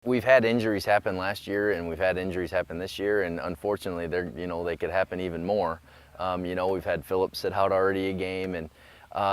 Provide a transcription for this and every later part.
We've had injuries happen last year, and we've had injuries happen this year, and unfortunately, they could happen even more. We've had Phillips sit out already a game, and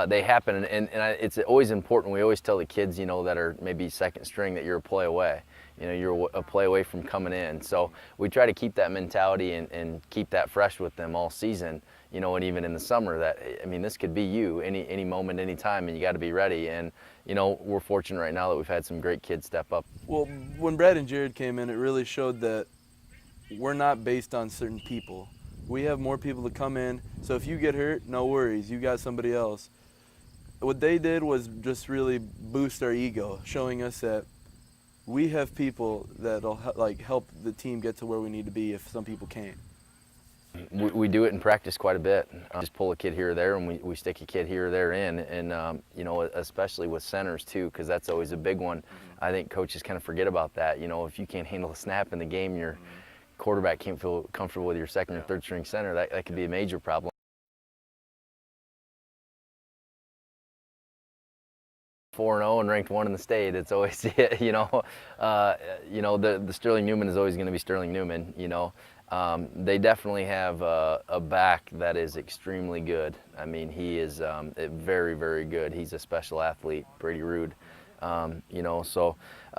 they happen. It's always important. We always tell the kids, that are maybe second string, that you're a play away. You're a play away from coming in. So we try to keep that mentality and keep that fresh with them all season. And even in the summer, this could be you any moment, any time, and you got to be ready. And we're fortunate right now that we've had some great kids step up. Well, when Brad and Jared came in, it really showed that we're not based on certain people. We have more people to come in, so if you get hurt, no worries, you got somebody else. What they did was just really boost our ego, showing us that we have people that'll help the team get to where we need to be if some people can't. We do it in practice quite a bit. Just pull a kid here or there, and we stick a kid here or there in. And, especially with centers, too, because that's always a big one. I think coaches kind of forget about that. If you can't handle a snap in the game, your quarterback can't feel comfortable with your second or third string center, that could be a major problem. 4-0 and ranked 1 in the state. It's always, the Sterling Newman is always going to be Sterling Newman. They definitely have a back that is extremely good. He is very, very good. He's a special athlete, Brady Rude. So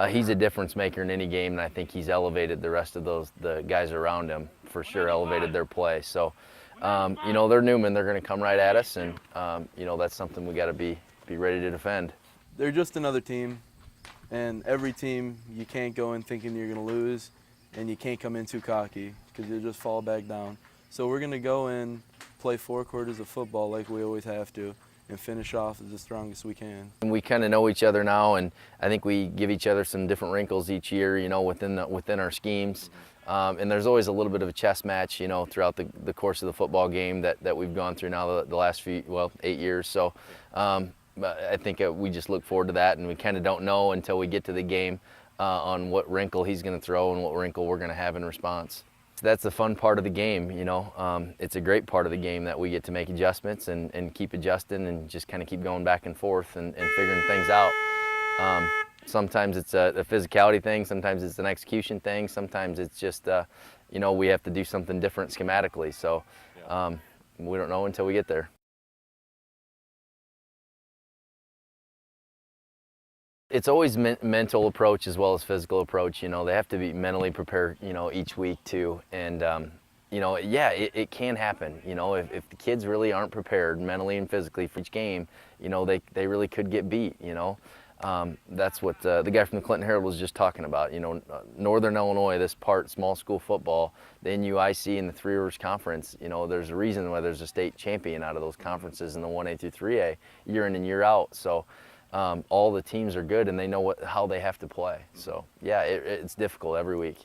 he's a difference maker in any game, and I think he's elevated the rest of the guys around him, for sure, elevated their play. So, they're Newman. They're going to come right at us, and, that's something we got to be ready to defend. They're just another team, and every team, you can't go in thinking you're going to lose, and you can't come in too cocky because you'll just fall back down. So we're going to go in, play 4 quarters of football like we always have to, and finish off as the strongest we can. And we kind of know each other now, and I think we give each other some different wrinkles each year, within our schemes. And there's always a little bit of a chess match, throughout the course of the football game that we've gone through now the last 8 years. So I think we just look forward to that, and we kind of don't know until we get to the game on what wrinkle he's going to throw and what wrinkle we're going to have in response. That's the fun part of the game, It's a great part of the game that we get to make adjustments and keep adjusting and just kind of keep going back and forth and figuring things out. Sometimes it's a physicality thing, sometimes it's an execution thing, sometimes it's just, we have to do something different schematically. So we don't know until we get there. It's always mental approach as well as physical approach. They have to be mentally prepared, each week too. And, it can happen. If the kids really aren't prepared mentally and physically for each game, they really could get beat, That's what the guy from the Clinton Herald was just talking about. Northern Illinois, this part, small school football, the NUIC and the Three Rivers Conference, there's a reason why there's a state champion out of those conferences in the 1A through 3A year in and year out. So all the teams are good, and they know how they have to play. So, yeah, it's difficult every week.